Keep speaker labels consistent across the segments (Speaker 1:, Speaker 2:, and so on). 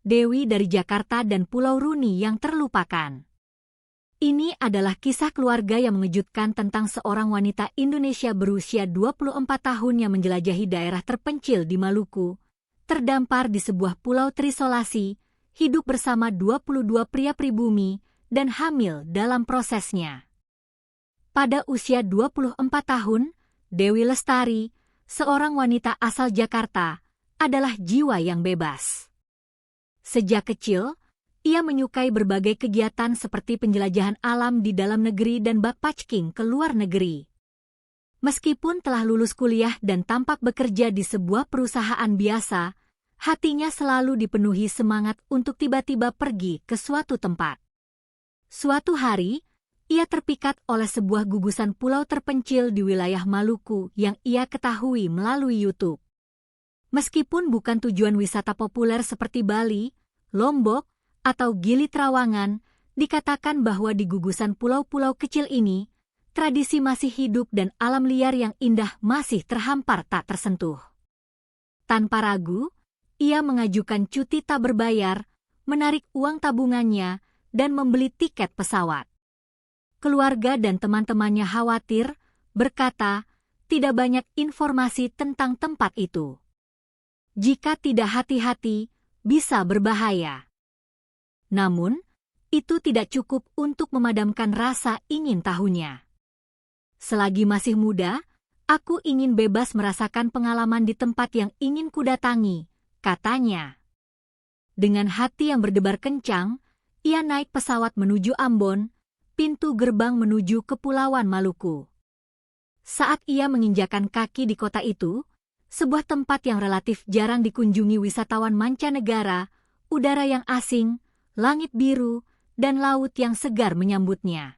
Speaker 1: Dewi dari Jakarta dan Pulau Runi yang terlupakan. Ini adalah kisah keluarga yang mengejutkan tentang seorang wanita Indonesia berusia 24 tahun yang menjelajahi daerah terpencil di Maluku, terdampar di sebuah pulau terisolasi, hidup bersama 22 pria pribumi, dan hamil dalam prosesnya. Pada usia 24 tahun, Dewi Lestari, seorang wanita asal Jakarta, adalah jiwa yang bebas. Sejak kecil, ia menyukai berbagai kegiatan seperti penjelajahan alam di dalam negeri dan backpacking ke luar negeri. Meskipun telah lulus kuliah dan tampak bekerja di sebuah perusahaan biasa, hatinya selalu dipenuhi semangat untuk tiba-tiba pergi ke suatu tempat. Suatu hari, ia terpikat oleh sebuah gugusan pulau terpencil di wilayah Maluku yang ia ketahui melalui YouTube. Meskipun bukan tujuan wisata populer seperti Bali, Lombok, atau Gili Trawangan, dikatakan bahwa di gugusan pulau-pulau kecil ini, tradisi masih hidup dan alam liar yang indah masih terhampar tak tersentuh. Tanpa ragu, ia mengajukan cuti tak berbayar, menarik uang tabungannya, dan membeli tiket pesawat. Keluarga dan teman-temannya khawatir, berkata, tidak banyak informasi tentang tempat itu. Jika tidak hati-hati, bisa berbahaya. Namun, itu tidak cukup untuk memadamkan rasa ingin tahunya. Selagi masih muda, aku ingin bebas merasakan pengalaman di tempat yang ingin kudatangi, katanya. Dengan hati yang berdebar kencang, ia naik pesawat menuju Ambon, pintu gerbang menuju Kepulauan Maluku. Saat ia menginjakan kaki di kota itu, sebuah tempat yang relatif jarang dikunjungi wisatawan mancanegara, udara yang asing, langit biru, dan laut yang segar menyambutnya.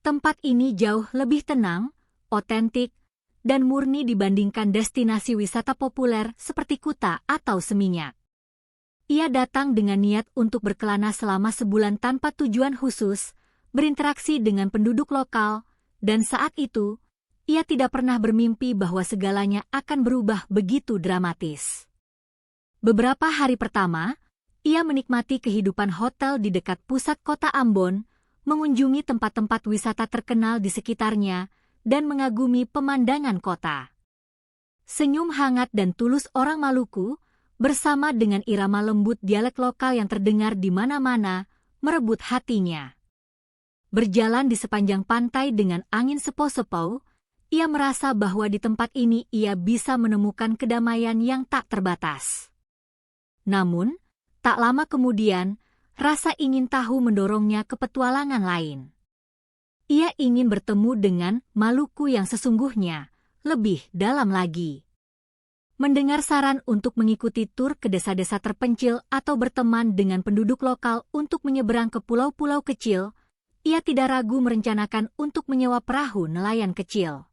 Speaker 1: Tempat ini jauh lebih tenang, otentik, dan murni dibandingkan destinasi wisata populer seperti Kuta atau Seminyak. Ia datang dengan niat untuk berkelana selama sebulan tanpa tujuan khusus, berinteraksi dengan penduduk lokal, dan saat itu, ia tidak pernah bermimpi bahwa segalanya akan berubah begitu dramatis. Beberapa hari pertama, ia menikmati kehidupan hotel di dekat pusat kota Ambon, mengunjungi tempat-tempat wisata terkenal di sekitarnya, dan mengagumi pemandangan kota. Senyum hangat dan tulus orang Maluku, bersama dengan irama lembut dialek lokal yang terdengar di mana-mana, merebut hatinya. Berjalan di sepanjang pantai dengan angin sepau-sepau, ia merasa bahwa di tempat ini ia bisa menemukan kedamaian yang tak terbatas. Namun, tak lama kemudian, rasa ingin tahu mendorongnya ke petualangan lain. Ia ingin bertemu dengan Maluku yang sesungguhnya, lebih dalam lagi. Mendengar saran untuk mengikuti tur ke desa-desa terpencil atau berteman dengan penduduk lokal untuk menyeberang ke pulau-pulau kecil, ia tidak ragu merencanakan untuk menyewa perahu nelayan kecil.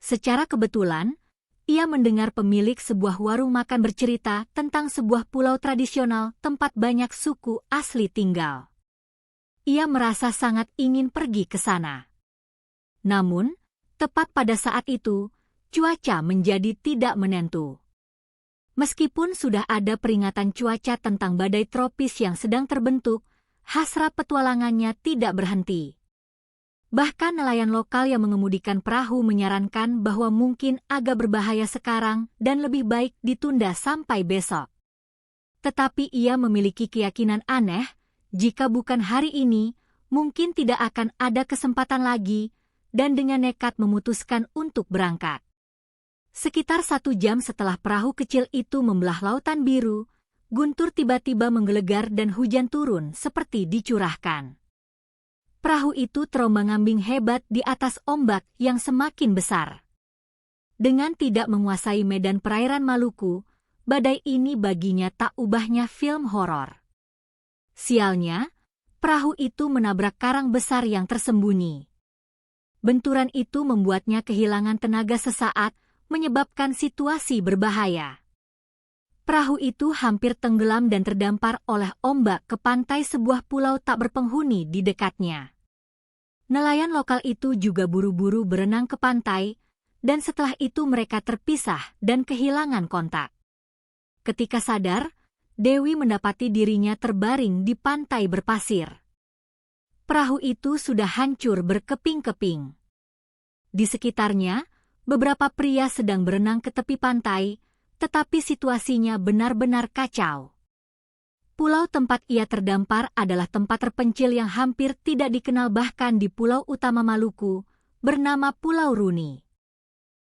Speaker 1: Secara kebetulan, ia mendengar pemilik sebuah warung makan bercerita tentang sebuah pulau tradisional tempat banyak suku asli tinggal. Ia merasa sangat ingin pergi ke sana. Namun, tepat pada saat itu, cuaca menjadi tidak menentu. Meskipun sudah ada peringatan cuaca tentang badai tropis yang sedang terbentuk, hasrat petualangannya tidak berhenti. Bahkan nelayan lokal yang mengemudikan perahu menyarankan bahwa mungkin agak berbahaya sekarang dan lebih baik ditunda sampai besok. Tetapi ia memiliki keyakinan aneh, jika bukan hari ini, mungkin tidak akan ada kesempatan lagi, dan dengan nekat memutuskan untuk berangkat. Sekitar 1 jam setelah perahu kecil itu membelah lautan biru, guntur tiba-tiba menggelegar dan hujan turun seperti dicurahkan. Perahu itu terombang-ambing hebat di atas ombak yang semakin besar. Dengan tidak menguasai medan perairan Maluku, badai ini baginya tak ubahnya film horor. Sialnya, perahu itu menabrak karang besar yang tersembunyi. Benturan itu membuatnya kehilangan tenaga sesaat, menyebabkan situasi berbahaya. Perahu itu hampir tenggelam dan terdampar oleh ombak ke pantai sebuah pulau tak berpenghuni di dekatnya. Nelayan lokal itu juga buru-buru berenang ke pantai, dan setelah itu mereka terpisah dan kehilangan kontak. Ketika sadar, Dewi mendapati dirinya terbaring di pantai berpasir. Perahu itu sudah hancur berkeping-keping. Di sekitarnya, beberapa pria sedang berenang ke tepi pantai, tetapi situasinya benar-benar kacau. Pulau tempat ia terdampar adalah tempat terpencil yang hampir tidak dikenal bahkan di pulau utama Maluku, bernama Pulau Runi.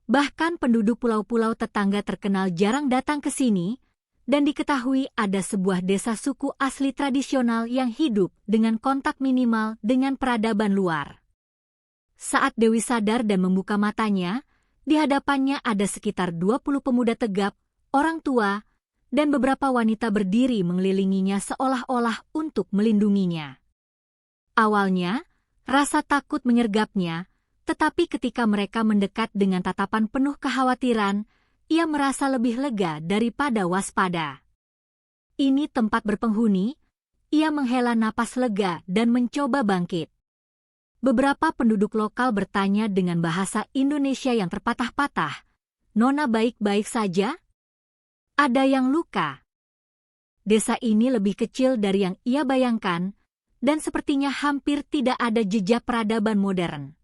Speaker 1: Bahkan penduduk pulau-pulau tetangga terkenal jarang datang ke sini, dan diketahui ada sebuah desa suku asli tradisional yang hidup dengan kontak minimal dengan peradaban luar. Saat Dewi sadar dan membuka matanya, di hadapannya ada sekitar 20 pemuda tegap, orang tua, dan beberapa wanita berdiri mengelilinginya seolah-olah untuk melindunginya. Awalnya, rasa takut menyergapnya, tetapi ketika mereka mendekat dengan tatapan penuh kekhawatiran, ia merasa lebih lega daripada waspada. Ini tempat berpenghuni, ia menghela napas lega dan mencoba bangkit. Beberapa penduduk lokal bertanya dengan bahasa Indonesia yang terpatah-patah, "Nona baik-baik saja? Ada yang luka?" Desa ini lebih kecil dari yang ia bayangkan, dan sepertinya hampir tidak ada jejak peradaban modern.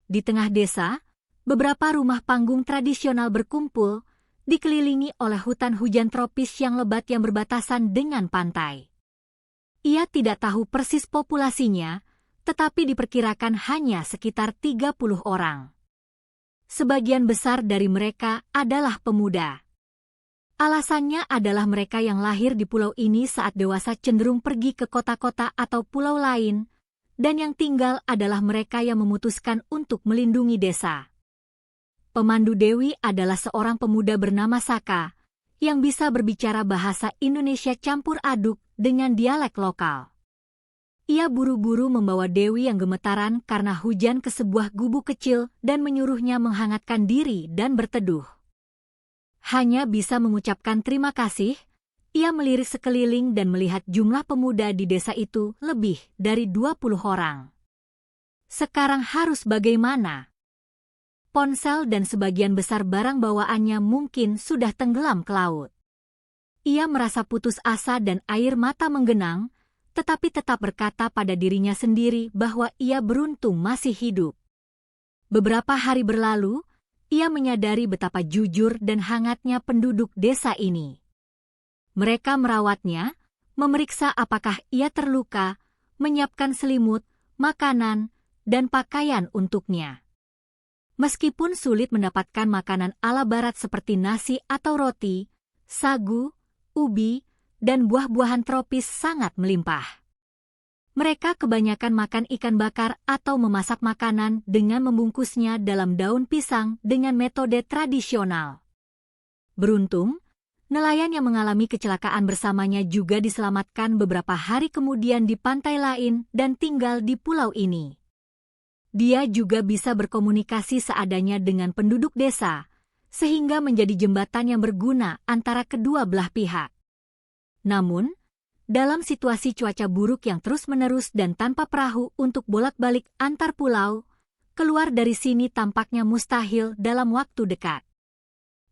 Speaker 1: Di tengah desa, beberapa rumah panggung tradisional berkumpul, dikelilingi oleh hutan hujan tropis yang lebat yang berbatasan dengan pantai. Ia tidak tahu persis populasinya, tetapi diperkirakan hanya sekitar 30 orang. Sebagian besar dari mereka adalah pemuda. Alasannya adalah mereka yang lahir di pulau ini saat dewasa cenderung pergi ke kota-kota atau pulau lain, dan yang tinggal adalah mereka yang memutuskan untuk melindungi desa. Pemandu Dewi adalah seorang pemuda bernama Saka, yang bisa berbicara bahasa Indonesia campur aduk dengan dialek lokal. Ia buru-buru membawa Dewi yang gemetaran karena hujan ke sebuah gubuk kecil dan menyuruhnya menghangatkan diri dan berteduh. Hanya bisa mengucapkan terima kasih, ia melirik sekeliling dan melihat jumlah pemuda di desa itu lebih dari 20 orang. Sekarang harus bagaimana? Ponsel dan sebagian besar barang bawaannya mungkin sudah tenggelam ke laut. Ia merasa putus asa dan air mata menggenang, tetapi tetap berkata pada dirinya sendiri bahwa ia beruntung masih hidup. Beberapa hari berlalu, ia menyadari betapa jujur dan hangatnya penduduk desa ini. Mereka merawatnya, memeriksa apakah ia terluka, menyiapkan selimut, makanan, dan pakaian untuknya. Meskipun sulit mendapatkan makanan ala barat seperti nasi atau roti, sagu, ubi, dan buah-buahan tropis sangat melimpah. Mereka kebanyakan makan ikan bakar atau memasak makanan dengan membungkusnya dalam daun pisang dengan metode tradisional. Beruntung, nelayan yang mengalami kecelakaan bersamanya juga diselamatkan beberapa hari kemudian di pantai lain dan tinggal di pulau ini. Dia juga bisa berkomunikasi seadanya dengan penduduk desa, sehingga menjadi jembatan yang berguna antara kedua belah pihak. Namun, dalam situasi cuaca buruk yang terus-menerus dan tanpa perahu untuk bolak-balik antar pulau, keluar dari sini tampaknya mustahil dalam waktu dekat.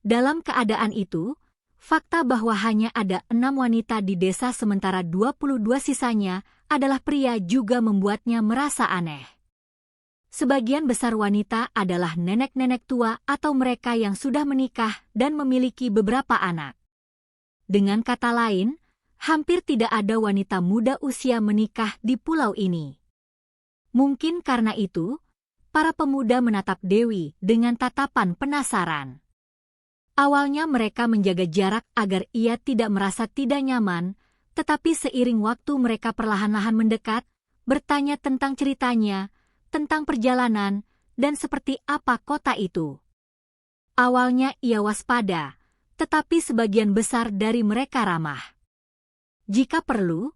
Speaker 1: Dalam keadaan itu, fakta bahwa hanya ada 6 wanita di desa sementara 22 sisanya adalah pria juga membuatnya merasa aneh. Sebagian besar wanita adalah nenek-nenek tua atau mereka yang sudah menikah dan memiliki beberapa anak. Dengan kata lain, hampir tidak ada wanita muda usia menikah di pulau ini. Mungkin karena itu, para pemuda menatap Dewi dengan tatapan penasaran. Awalnya mereka menjaga jarak agar ia tidak merasa tidak nyaman, tetapi seiring waktu mereka perlahan-lahan mendekat, bertanya tentang ceritanya, tentang perjalanan, dan seperti apa kota itu. Awalnya ia waspada, tetapi sebagian besar dari mereka ramah. Jika perlu,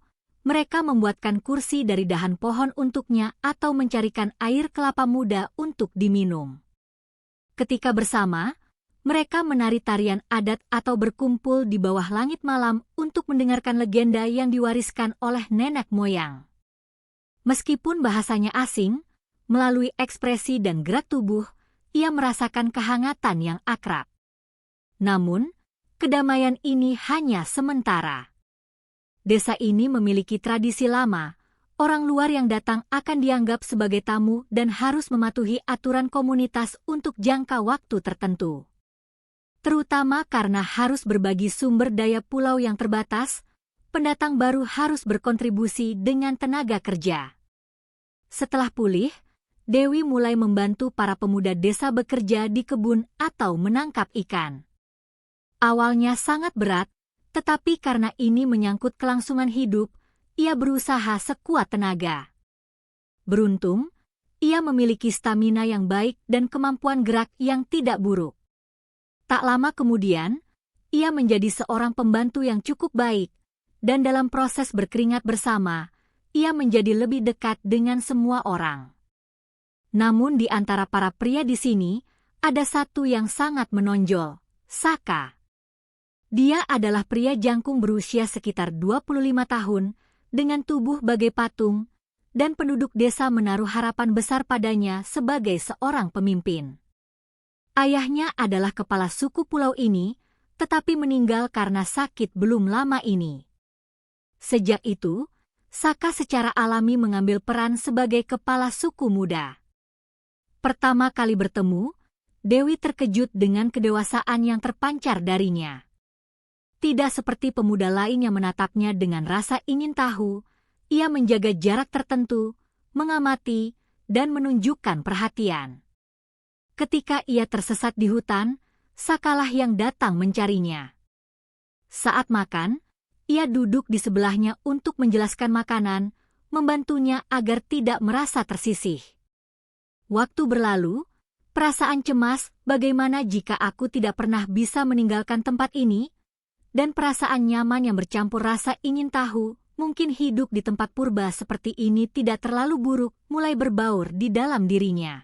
Speaker 1: mereka membuatkan kursi dari dahan pohon untuknya atau mencarikan air kelapa muda untuk diminum. Ketika bersama, mereka menari tarian adat atau berkumpul di bawah langit malam untuk mendengarkan legenda yang diwariskan oleh nenek moyang. Meskipun bahasanya asing, melalui ekspresi dan gerak tubuh, ia merasakan kehangatan yang akrab. Namun, kedamaian ini hanya sementara. Desa ini memiliki tradisi lama. Orang luar yang datang akan dianggap sebagai tamu dan harus mematuhi aturan komunitas untuk jangka waktu tertentu. Terutama karena harus berbagi sumber daya pulau yang terbatas, pendatang baru harus berkontribusi dengan tenaga kerja. Setelah pulih, Dewi mulai membantu para pemuda desa bekerja di kebun atau menangkap ikan. Awalnya sangat berat, tetapi karena ini menyangkut kelangsungan hidup, ia berusaha sekuat tenaga. Beruntung, ia memiliki stamina yang baik dan kemampuan gerak yang tidak buruk. Tak lama kemudian, ia menjadi seorang pembantu yang cukup baik, dan dalam proses berkeringat bersama, ia menjadi lebih dekat dengan semua orang. Namun di antara para pria di sini, ada satu yang sangat menonjol, Saka. Dia adalah pria jangkung berusia sekitar 25 tahun, dengan tubuh bagai patung, dan penduduk desa menaruh harapan besar padanya sebagai seorang pemimpin. Ayahnya adalah kepala suku pulau ini, tetapi meninggal karena sakit belum lama ini. Sejak itu, Saka secara alami mengambil peran sebagai kepala suku muda. Pertama kali bertemu, Dewi terkejut dengan kedewasaan yang terpancar darinya. Tidak seperti pemuda lain yang menatapnya dengan rasa ingin tahu, ia menjaga jarak tertentu, mengamati, dan menunjukkan perhatian. Ketika ia tersesat di hutan, Sakalah yang datang mencarinya. Saat makan, ia duduk di sebelahnya untuk menjelaskan makanan, membantunya agar tidak merasa tersisih. Waktu berlalu, perasaan cemas bagaimana jika aku tidak pernah bisa meninggalkan tempat ini, dan perasaan nyaman yang bercampur rasa ingin tahu, mungkin hidup di tempat purba seperti ini tidak terlalu buruk, mulai berbaur di dalam dirinya.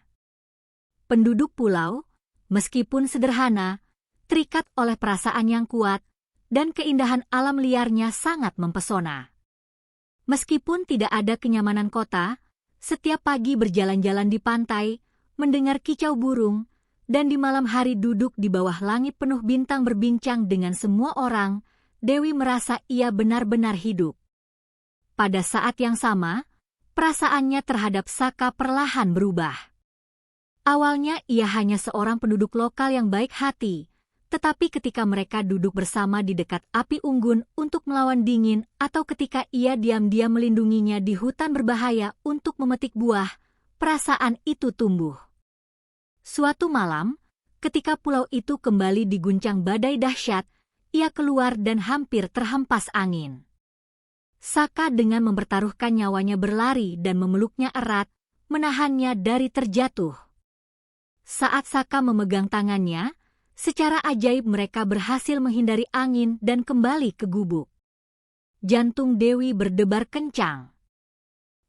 Speaker 1: Penduduk pulau, meskipun sederhana, terikat oleh perasaan yang kuat, dan keindahan alam liarnya sangat mempesona. Meskipun tidak ada kenyamanan kota, setiap pagi berjalan-jalan di pantai, mendengar kicau burung, dan di malam hari duduk di bawah langit penuh bintang berbincang dengan semua orang, Dewi merasa ia benar-benar hidup. Pada saat yang sama, perasaannya terhadap Saka perlahan berubah. Awalnya ia hanya seorang penduduk lokal yang baik hati, tetapi ketika mereka duduk bersama di dekat api unggun untuk melawan dingin atau ketika ia diam-diam melindunginya di hutan berbahaya untuk memetik buah, perasaan itu tumbuh. Suatu malam, ketika pulau itu kembali diguncang badai dahsyat, ia keluar dan hampir terhempas angin. Saka dengan mempertaruhkan nyawanya berlari dan memeluknya erat, menahannya dari terjatuh. Saat Saka memegang tangannya, secara ajaib mereka berhasil menghindari angin dan kembali ke gubuk. Jantung Dewi berdebar kencang.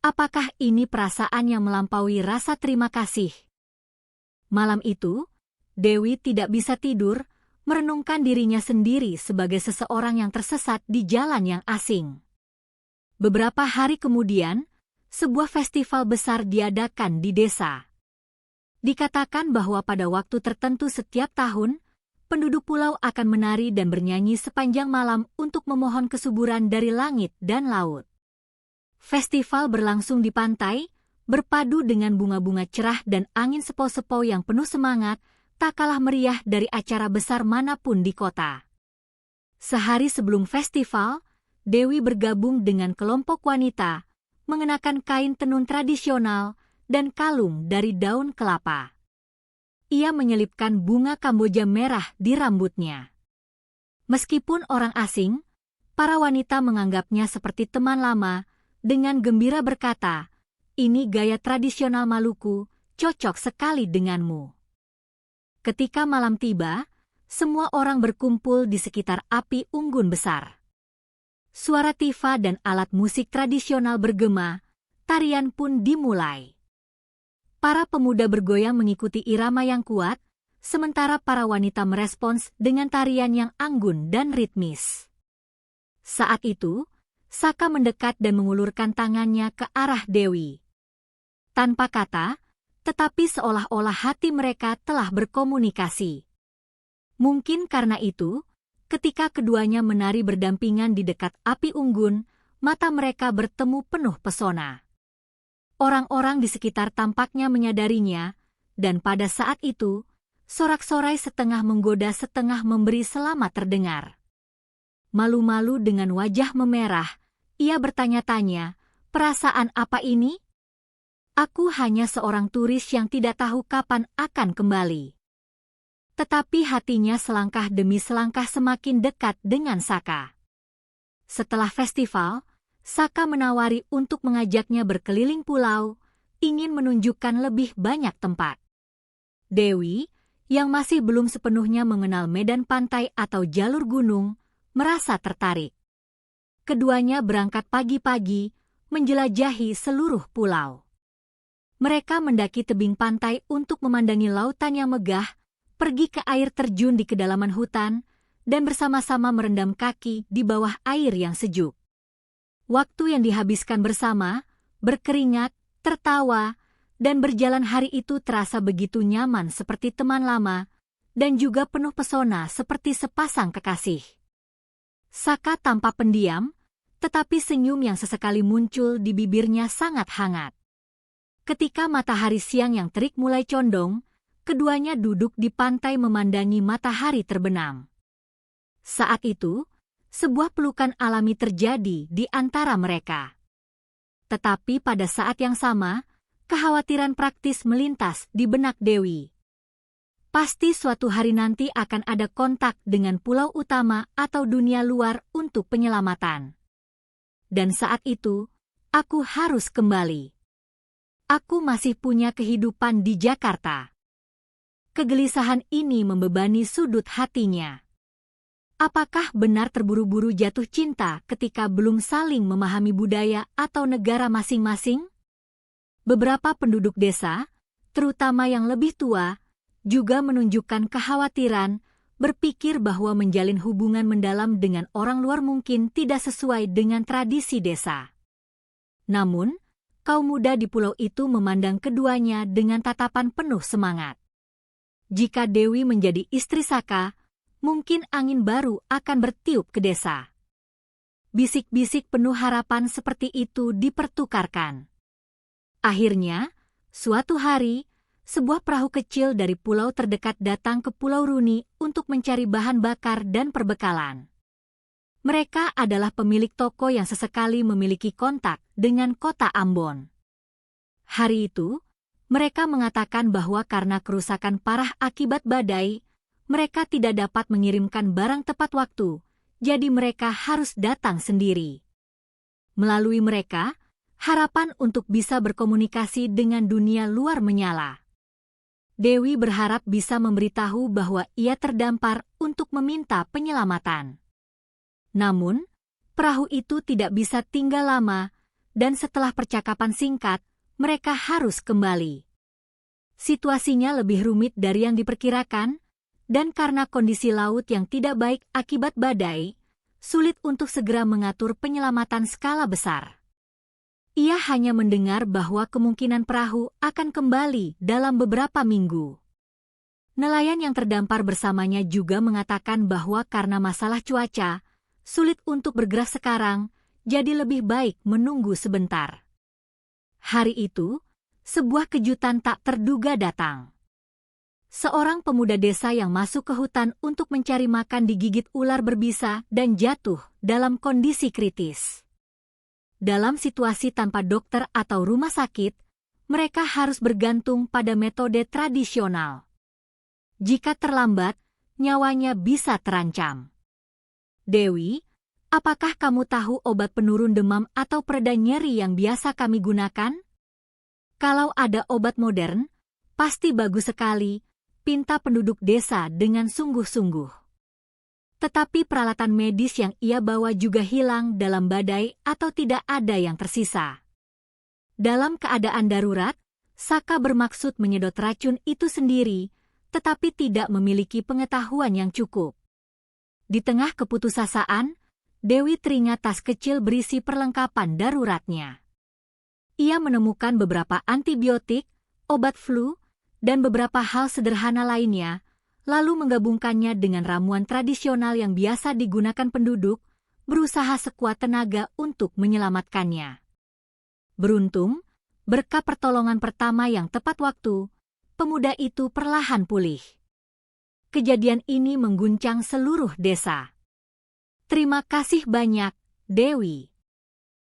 Speaker 1: Apakah ini perasaan yang melampaui rasa terima kasih? Malam itu, Dewi tidak bisa tidur, merenungkan dirinya sendiri sebagai seseorang yang tersesat di jalan yang asing. Beberapa hari kemudian, sebuah festival besar diadakan di desa. Dikatakan bahwa pada waktu tertentu setiap tahun, penduduk pulau akan menari dan bernyanyi sepanjang malam untuk memohon kesuburan dari langit dan laut. Festival berlangsung di pantai, berpadu dengan bunga-bunga cerah dan angin sepau-sepau yang penuh semangat, tak kalah meriah dari acara besar manapun di kota. Sehari sebelum festival, Dewi bergabung dengan kelompok wanita, mengenakan kain tenun tradisional dan kalung dari daun kelapa. Ia menyelipkan bunga kamboja merah di rambutnya. Meskipun orang asing, para wanita menganggapnya seperti teman lama, dengan gembira berkata, "Ini gaya tradisional Maluku, cocok sekali denganmu." Ketika malam tiba, semua orang berkumpul di sekitar api unggun besar. Suara tifa dan alat musik tradisional bergema, tarian pun dimulai. Para pemuda bergoyang mengikuti irama yang kuat, sementara para wanita merespons dengan tarian yang anggun dan ritmis. Saat itu, Saka mendekat dan mengulurkan tangannya ke arah Dewi. Tanpa kata, tetapi seolah-olah hati mereka telah berkomunikasi. Mungkin karena itu, Ketika keduanya menari berdampingan di dekat api unggun, mata mereka bertemu penuh pesona. Orang-orang di sekitar tampaknya menyadarinya, dan pada saat itu, sorak-sorai setengah menggoda setengah memberi selamat terdengar. Malu-malu dengan wajah memerah, ia bertanya-tanya, perasaan apa ini? Aku hanya seorang turis yang tidak tahu kapan akan kembali. Tetapi hatinya selangkah demi selangkah semakin dekat dengan Saka. Setelah festival, Saka menawari untuk mengajaknya berkeliling pulau, ingin menunjukkan lebih banyak tempat. Dewi, yang masih belum sepenuhnya mengenal medan pantai atau jalur gunung, merasa tertarik. Keduanya berangkat pagi-pagi, menjelajahi seluruh pulau. Mereka mendaki tebing pantai untuk memandangi lautan yang megah, pergi ke air terjun di kedalaman hutan, dan bersama-sama merendam kaki di bawah air yang sejuk. Waktu yang dihabiskan bersama, berkeringat, tertawa, dan berjalan hari itu terasa begitu nyaman seperti teman lama, dan juga penuh pesona seperti sepasang kekasih. Saka tampak pendiam, tetapi senyum yang sesekali muncul di bibirnya sangat hangat. Ketika matahari siang yang terik mulai condong, keduanya duduk di pantai memandangi matahari terbenam. Saat itu, sebuah pelukan alami terjadi di antara mereka. Tetapi pada saat yang sama, kekhawatiran praktis melintas di benak Dewi. Pasti suatu hari nanti akan ada kontak dengan pulau utama atau dunia luar untuk penyelamatan. Dan saat itu, aku harus kembali. Aku masih punya kehidupan di Jakarta. Kegelisahan ini membebani sudut hatinya. Apakah benar terburu-buru jatuh cinta ketika belum saling memahami budaya atau negara masing-masing? Beberapa penduduk desa, terutama yang lebih tua, juga menunjukkan kekhawatiran, berpikir bahwa menjalin hubungan mendalam dengan orang luar mungkin tidak sesuai dengan tradisi desa. Namun, kaum muda di pulau itu memandang keduanya dengan tatapan penuh semangat. Jika Dewi menjadi istri Saka, mungkin angin baru akan bertiup ke desa. Bisik-bisik penuh harapan seperti itu dipertukarkan. Akhirnya, suatu hari, sebuah perahu kecil dari pulau terdekat datang ke Pulau Runi untuk mencari bahan bakar dan perbekalan. Mereka adalah pemilik toko yang sesekali memiliki kontak dengan kota Ambon. Hari itu, mereka mengatakan bahwa karena kerusakan parah akibat badai, mereka tidak dapat mengirimkan barang tepat waktu, jadi mereka harus datang sendiri. Melalui mereka, harapan untuk bisa berkomunikasi dengan dunia luar menyala. Dewi berharap bisa memberitahu bahwa ia terdampar untuk meminta penyelamatan. Namun, perahu itu tidak bisa tinggal lama, dan setelah percakapan singkat, mereka harus kembali. Situasinya lebih rumit dari yang diperkirakan, dan karena kondisi laut yang tidak baik akibat badai, sulit untuk segera mengatur penyelamatan skala besar. Ia hanya mendengar bahwa kemungkinan perahu akan kembali dalam beberapa minggu. Nelayan yang terdampar bersamanya juga mengatakan bahwa karena masalah cuaca, sulit untuk bergerak sekarang, jadi lebih baik menunggu sebentar. Hari itu, sebuah kejutan tak terduga datang. Seorang pemuda desa yang masuk ke hutan untuk mencari makan digigit ular berbisa dan jatuh dalam kondisi kritis. Dalam situasi tanpa dokter atau rumah sakit, mereka harus bergantung pada metode tradisional. Jika terlambat, nyawanya bisa terancam. Dewi, apakah kamu tahu obat penurun demam atau pereda nyeri yang biasa kami gunakan? Kalau ada obat modern, pasti bagus sekali, pinta penduduk desa dengan sungguh-sungguh. Tetapi peralatan medis yang ia bawa juga hilang dalam badai atau tidak ada yang tersisa. Dalam keadaan darurat, Saka bermaksud menyedot racun itu sendiri, tetapi tidak memiliki pengetahuan yang cukup. Di tengah keputusasaan, Dewi teringat tas kecil berisi perlengkapan daruratnya. Ia menemukan beberapa antibiotik, obat flu, dan beberapa hal sederhana lainnya, lalu menggabungkannya dengan ramuan tradisional yang biasa digunakan penduduk, berusaha sekuat tenaga untuk menyelamatkannya. Beruntung, berkat pertolongan pertama yang tepat waktu, pemuda itu perlahan pulih. Kejadian ini mengguncang seluruh desa. Terima kasih banyak, Dewi.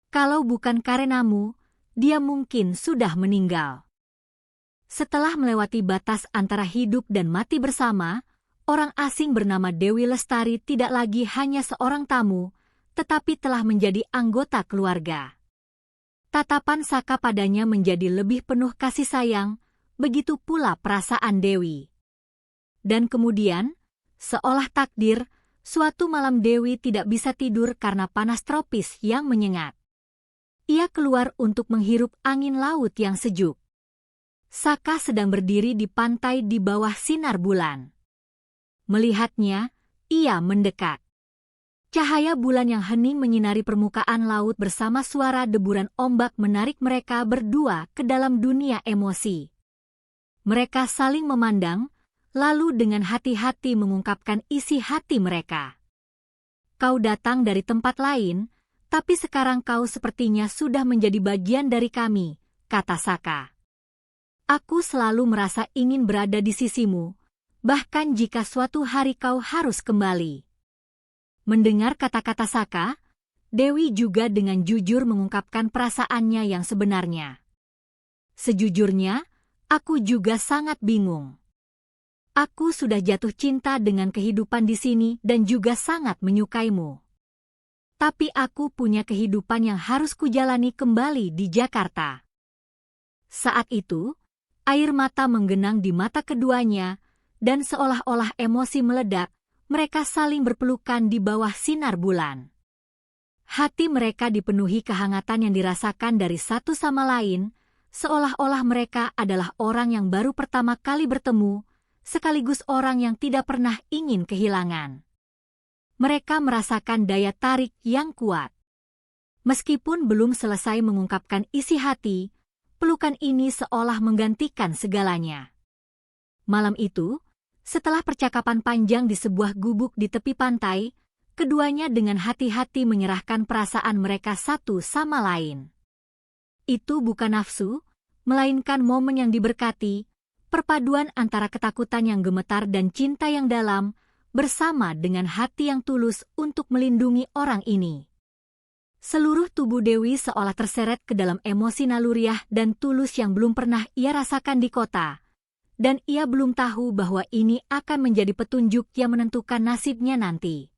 Speaker 1: Kalau bukan karenamu, dia mungkin sudah meninggal. Setelah melewati batas antara hidup dan mati bersama, orang asing bernama Dewi Lestari tidak lagi hanya seorang tamu, tetapi telah menjadi anggota keluarga. Tatapan Saka padanya menjadi lebih penuh kasih sayang, begitu pula perasaan Dewi. Dan kemudian, seolah takdir, suatu malam Dewi tidak bisa tidur karena panas tropis yang menyengat. Ia keluar untuk menghirup angin laut yang sejuk. Saka sedang berdiri di pantai di bawah sinar bulan. Melihatnya, ia mendekat. Cahaya bulan yang hening menyinari permukaan laut bersama suara deburan ombak menarik mereka berdua ke dalam dunia emosi. Mereka saling memandang, lalu dengan hati-hati mengungkapkan isi hati mereka. Kau datang dari tempat lain, tapi sekarang kau sepertinya sudah menjadi bagian dari kami, kata Saka. Aku selalu merasa ingin berada di sisimu, bahkan jika suatu hari kau harus kembali. Mendengar kata-kata Saka, Dewi juga dengan jujur mengungkapkan perasaannya yang sebenarnya. Sejujurnya, aku juga sangat bingung. Aku sudah jatuh cinta dengan kehidupan di sini dan juga sangat menyukaimu. Tapi aku punya kehidupan yang harus kujalani kembali di Jakarta. Saat itu, air mata menggenang di mata keduanya, dan seolah-olah emosi meledak, mereka saling berpelukan di bawah sinar bulan. Hati mereka dipenuhi kehangatan yang dirasakan dari satu sama lain, seolah-olah mereka adalah orang yang baru pertama kali bertemu, sekaligus orang yang tidak pernah ingin kehilangan. Mereka merasakan daya tarik yang kuat. Meskipun belum selesai mengungkapkan isi hati, pelukan ini seolah menggantikan segalanya. Malam itu, setelah percakapan panjang di sebuah gubuk di tepi pantai, keduanya dengan hati-hati menyerahkan perasaan mereka satu sama lain. Itu bukan nafsu, melainkan momen yang diberkati, perpaduan antara ketakutan yang gemetar dan cinta yang dalam, bersama dengan hati yang tulus untuk melindungi orang ini. Seluruh tubuh Dewi seolah terseret ke dalam emosi naluriah dan tulus yang belum pernah ia rasakan di kota, dan ia belum tahu bahwa ini akan menjadi petunjuk yang menentukan nasibnya nanti.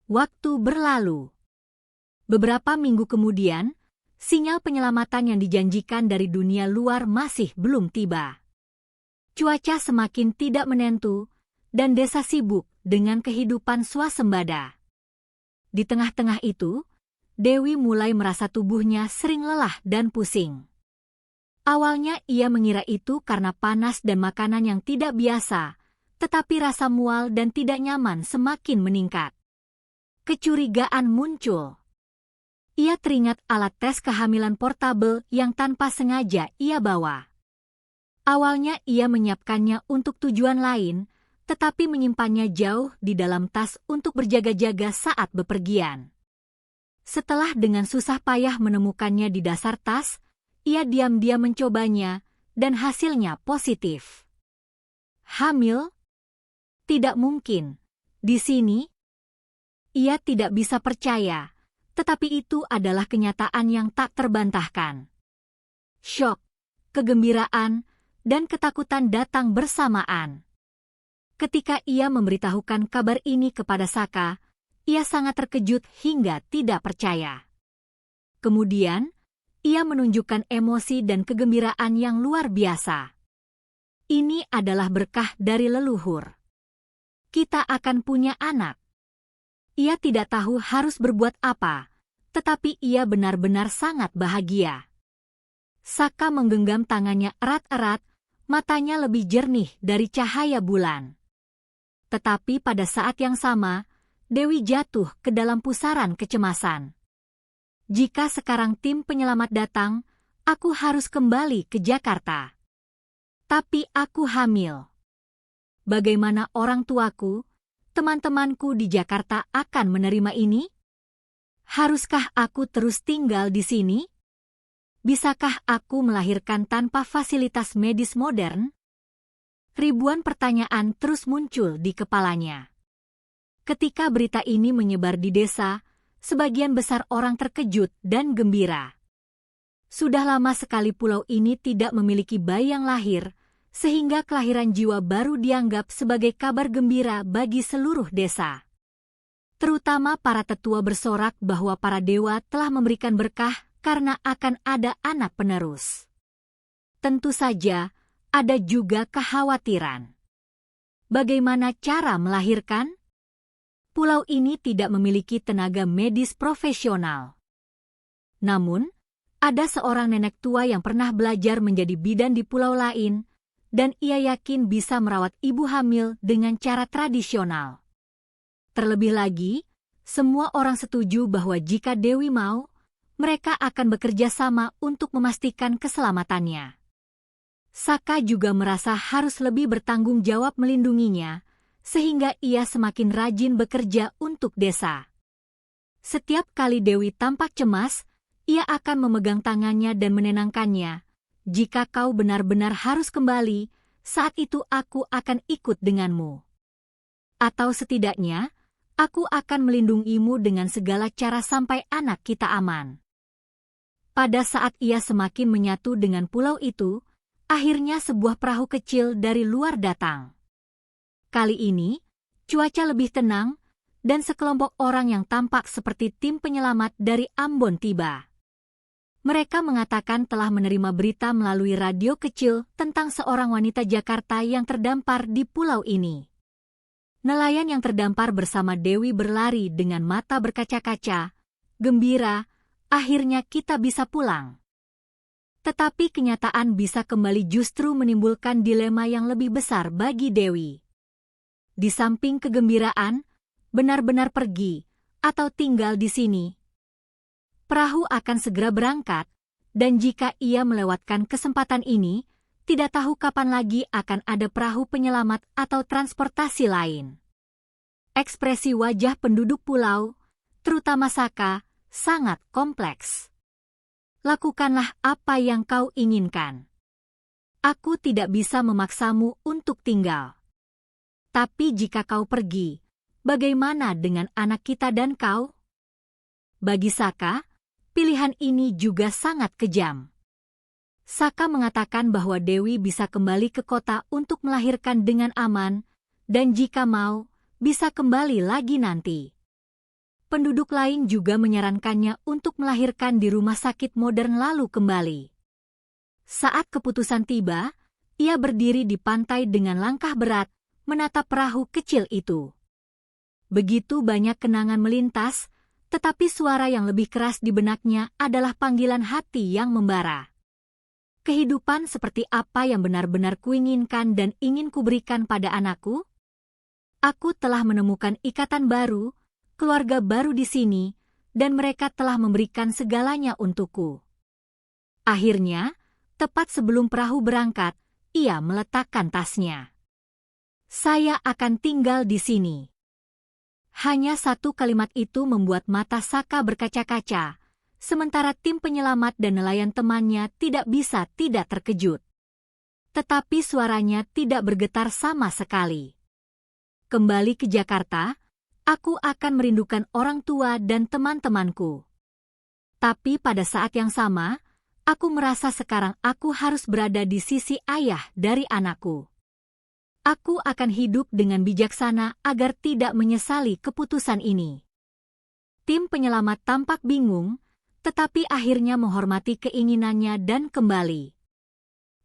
Speaker 1: Waktu berlalu. Beberapa minggu kemudian, sinyal penyelamatan yang dijanjikan dari dunia luar masih belum tiba. Cuaca semakin tidak menentu, dan desa sibuk dengan kehidupan swasembada. Di tengah-tengah itu, Dewi mulai merasa tubuhnya sering lelah dan pusing. Awalnya ia mengira itu karena panas dan makanan yang tidak biasa, tetapi rasa mual dan tidak nyaman semakin meningkat. Kecurigaan muncul. Ia teringat alat tes kehamilan portabel yang tanpa sengaja ia bawa. Awalnya ia menyiapkannya untuk tujuan lain, tetapi menyimpannya jauh di dalam tas untuk berjaga-jaga saat bepergian. Setelah dengan susah payah menemukannya di dasar tas, ia diam-diam mencobanya, dan hasilnya positif. Hamil? Tidak mungkin. Di sini? Ia tidak bisa percaya, tetapi itu adalah kenyataan yang tak terbantahkan. Syok, kegembiraan, dan ketakutan datang bersamaan. Ketika ia memberitahukan kabar ini kepada Saka, ia sangat terkejut hingga tidak percaya. Kemudian, ia menunjukkan emosi dan kegembiraan yang luar biasa. Ini adalah berkah dari leluhur. Kita akan punya anak. Ia tidak tahu harus berbuat apa, tetapi ia benar-benar sangat bahagia. Saka menggenggam tangannya erat-erat, matanya lebih jernih dari cahaya bulan. Tetapi pada saat yang sama, Dewi jatuh ke dalam pusaran kecemasan. Jika sekarang tim penyelamat datang, aku harus kembali ke Jakarta. Tapi aku hamil. Bagaimana orang tuaku, teman-temanku di Jakarta akan menerima ini? Haruskah aku terus tinggal di sini? Bisakah aku melahirkan tanpa fasilitas medis modern? Ribuan pertanyaan terus muncul di kepalanya. Ketika berita ini menyebar di desa, sebagian besar orang terkejut dan gembira. Sudah lama sekali pulau ini tidak memiliki bayi yang lahir, sehingga kelahiran jiwa baru dianggap sebagai kabar gembira bagi seluruh desa. Terutama para tetua bersorak bahwa para dewa telah memberikan berkah karena akan ada anak penerus. Tentu saja, ada juga kekhawatiran. Bagaimana cara melahirkan? Pulau ini tidak memiliki tenaga medis profesional. Namun, ada seorang nenek tua yang pernah belajar menjadi bidan di pulau lain, dan ia yakin bisa merawat ibu hamil dengan cara tradisional. Terlebih lagi, semua orang setuju bahwa jika Dewi mau, mereka akan bekerja sama untuk memastikan keselamatannya. Saka juga merasa harus lebih bertanggung jawab melindunginya, sehingga ia semakin rajin bekerja untuk desa. Setiap kali Dewi tampak cemas, ia akan memegang tangannya dan menenangkannya. Jika kau benar-benar harus kembali, saat itu aku akan ikut denganmu. Atau setidaknya, aku akan melindungimu dengan segala cara sampai anak kita aman. Pada saat ia semakin menyatu dengan pulau itu, akhirnya sebuah perahu kecil dari luar datang. Kali ini, cuaca lebih tenang, dan sekelompok orang yang tampak seperti tim penyelamat dari Ambon tiba. Mereka mengatakan telah menerima berita melalui radio kecil tentang seorang wanita Jakarta yang terdampar di pulau ini. Nelayan yang terdampar bersama Dewi berlari dengan mata berkaca-kaca, gembira, akhirnya kita bisa pulang. Tetapi kenyataan bisa kembali justru menimbulkan dilema yang lebih besar bagi Dewi. Di samping kegembiraan, benar-benar pergi atau tinggal di sini. Perahu akan segera berangkat, dan jika ia melewatkan kesempatan ini, tidak tahu kapan lagi akan ada perahu penyelamat atau transportasi lain. Ekspresi wajah penduduk pulau, terutama Saka, sangat kompleks. Lakukanlah apa yang kau inginkan. Aku tidak bisa memaksamu untuk tinggal. Tapi jika kau pergi, bagaimana dengan anak kita dan kau? Bagi Saka, pilihan ini juga sangat kejam. Saka mengatakan bahwa Dewi bisa kembali ke kota untuk melahirkan dengan aman, dan jika mau, bisa kembali lagi nanti. Penduduk lain juga menyarankannya untuk melahirkan di rumah sakit modern lalu kembali. Saat keputusan tiba, ia berdiri di pantai dengan langkah berat, menatap perahu kecil itu. Begitu banyak kenangan melintas, tetapi suara yang lebih keras di benaknya adalah panggilan hati yang membara. Kehidupan seperti apa yang benar-benar kuinginkan dan ingin kuberikan pada anakku? Aku telah menemukan ikatan baru, keluarga baru di sini, dan mereka telah memberikan segalanya untukku. Akhirnya, tepat sebelum perahu berangkat, ia meletakkan tasnya. Saya akan tinggal di sini. Hanya satu kalimat itu membuat mata Saka berkaca-kaca, sementara tim penyelamat dan nelayan temannya tidak bisa tidak terkejut. Tetapi suaranya tidak bergetar sama sekali. Kembali ke Jakarta, aku akan merindukan orang tua dan teman-temanku. Tapi pada saat yang sama, aku merasa sekarang aku harus berada di sisi ayah dari anakku. Aku akan hidup dengan bijaksana agar tidak menyesali keputusan ini. Tim penyelamat tampak bingung, tetapi akhirnya menghormati keinginannya dan kembali.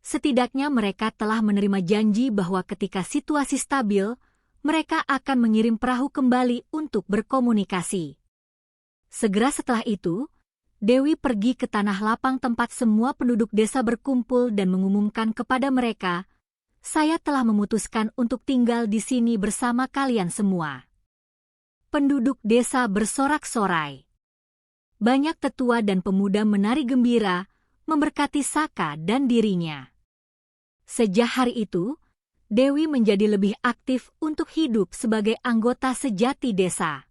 Speaker 1: Setidaknya mereka telah menerima janji bahwa ketika situasi stabil, mereka akan mengirim perahu kembali untuk berkomunikasi. Segera setelah itu, Dewi pergi ke tanah lapang tempat semua penduduk desa berkumpul dan mengumumkan kepada mereka, "Saya telah memutuskan untuk tinggal di sini bersama kalian semua." Penduduk desa bersorak-sorai. Banyak tetua dan pemuda menari gembira, memberkati Saka dan dirinya. Sejak hari itu, Dewi menjadi lebih aktif untuk hidup sebagai anggota sejati desa.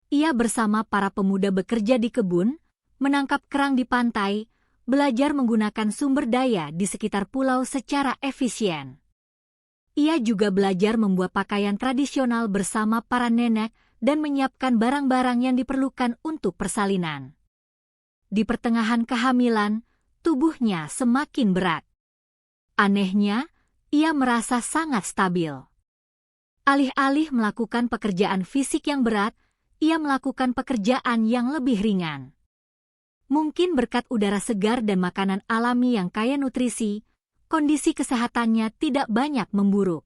Speaker 1: Ia bersama para pemuda bekerja di kebun, menangkap kerang di pantai, belajar menggunakan sumber daya di sekitar pulau secara efisien. Ia juga belajar membuat pakaian tradisional bersama para nenek dan menyiapkan barang-barang yang diperlukan untuk persalinan. Di pertengahan kehamilan, tubuhnya semakin berat. Anehnya, ia merasa sangat stabil. Alih-alih melakukan pekerjaan fisik yang berat, ia melakukan pekerjaan yang lebih ringan. Mungkin berkat udara segar dan makanan alami yang kaya nutrisi, kondisi kesehatannya tidak banyak memburuk.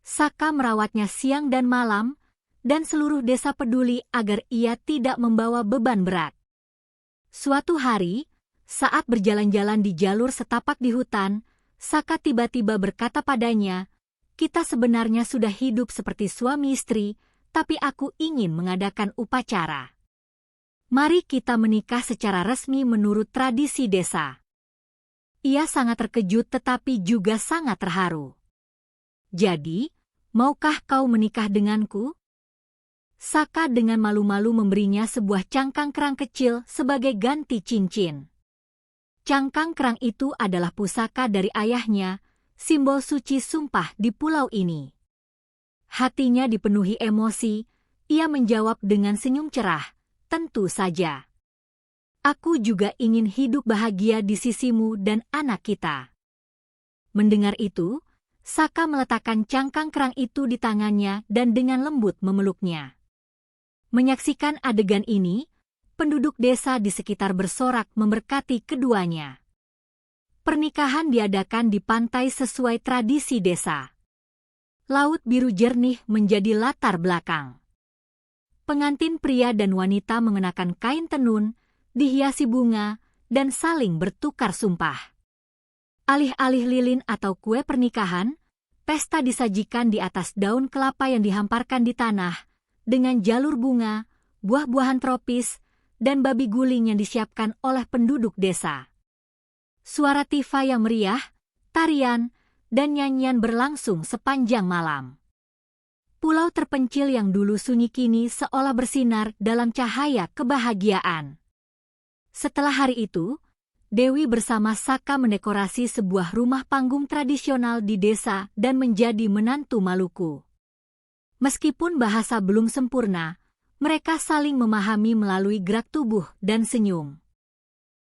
Speaker 1: Saka merawatnya siang dan malam, dan seluruh desa peduli agar ia tidak membawa beban berat. Suatu hari, saat berjalan-jalan di jalur setapak di hutan, Saka tiba-tiba berkata padanya, "Kita sebenarnya sudah hidup seperti suami istri, tapi aku ingin mengadakan upacara. Mari kita menikah secara resmi menurut tradisi desa." Ia sangat terkejut tetapi juga sangat terharu. "Jadi, maukah kau menikah denganku?" Saka dengan malu-malu memberinya sebuah cangkang kerang kecil sebagai ganti cincin. Cangkang kerang itu adalah pusaka dari ayahnya, simbol suci sumpah di pulau ini. Hatinya dipenuhi emosi, ia menjawab dengan senyum cerah, "Tentu saja. Aku juga ingin hidup bahagia di sisimu dan anak kita." Mendengar itu, Saka meletakkan cangkang kerang itu di tangannya dan dengan lembut memeluknya. Menyaksikan adegan ini, penduduk desa di sekitar bersorak memberkati keduanya. Pernikahan diadakan di pantai sesuai tradisi desa. Laut biru jernih menjadi latar belakang. Pengantin pria dan wanita mengenakan kain tenun, dihiasi bunga, dan saling bertukar sumpah. Alih-alih lilin atau kue pernikahan, pesta disajikan di atas daun kelapa yang dihamparkan di tanah, dengan jalur bunga, buah-buahan tropis, dan babi guling yang disiapkan oleh penduduk desa. Suara tifa yang meriah, tarian, dan nyanyian berlangsung sepanjang malam. Pulau terpencil yang dulu sunyi kini seolah bersinar dalam cahaya kebahagiaan. Setelah hari itu, Dewi bersama Saka mendekorasi sebuah rumah panggung tradisional di desa dan menjadi menantu Maluku. Meskipun bahasa belum sempurna, mereka saling memahami melalui gerak tubuh dan senyum.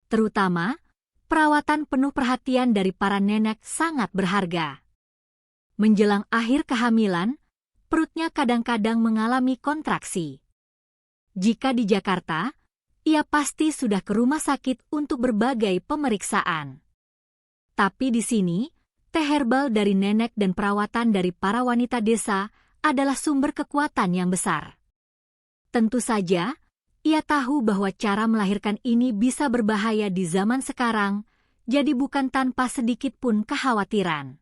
Speaker 1: Terutama, perawatan penuh perhatian dari para nenek sangat berharga. Menjelang akhir kehamilan, perutnya kadang-kadang mengalami kontraksi. Jika di Jakarta, ia pasti sudah ke rumah sakit untuk berbagai pemeriksaan. Tapi di sini, teh herbal dari nenek dan perawatan dari para wanita desa adalah sumber kekuatan yang besar. Tentu saja, ia tahu bahwa cara melahirkan ini bisa berbahaya di zaman sekarang, jadi bukan tanpa sedikit pun kekhawatiran.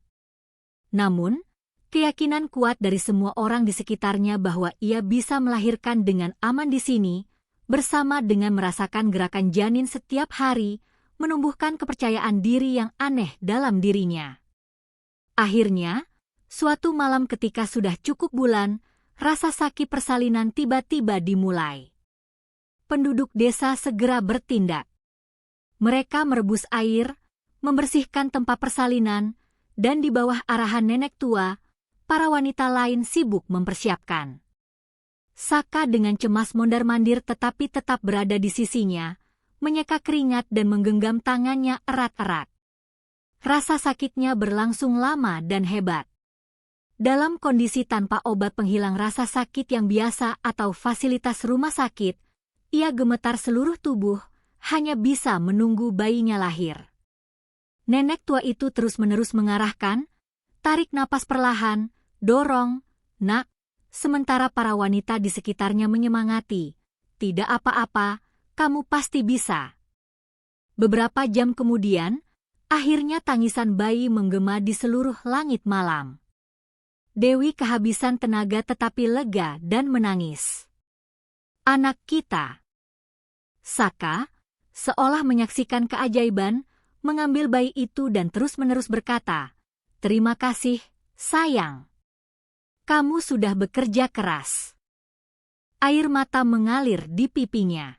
Speaker 1: Namun, keyakinan kuat dari semua orang di sekitarnya bahwa ia bisa melahirkan dengan aman di sini, bersama dengan merasakan gerakan janin setiap hari, menumbuhkan kepercayaan diri yang aneh dalam dirinya. Akhirnya, suatu malam ketika sudah cukup bulan, rasa sakit persalinan tiba-tiba dimulai. Penduduk desa segera bertindak. Mereka merebus air, membersihkan tempat persalinan, dan di bawah arahan nenek tua, para wanita lain sibuk mempersiapkan. Saka dengan cemas mondar-mandir tetapi tetap berada di sisinya, menyeka keringat dan menggenggam tangannya erat-erat. Rasa sakitnya berlangsung lama dan hebat. Dalam kondisi tanpa obat penghilang rasa sakit yang biasa atau fasilitas rumah sakit, ia gemetar seluruh tubuh, hanya bisa menunggu bayinya lahir. Nenek tua itu terus-menerus mengarahkan, "Tarik napas perlahan, dorong, nak," sementara para wanita di sekitarnya menyemangati, "Tidak apa-apa, kamu pasti bisa." Beberapa jam kemudian, akhirnya tangisan bayi menggema di seluruh langit malam. Dewi kehabisan tenaga tetapi lega dan menangis. "Anak kita." Saka, seolah menyaksikan keajaiban, mengambil bayi itu dan terus-menerus berkata, "Terima kasih, sayang. Kamu sudah bekerja keras. Air mata mengalir di pipinya.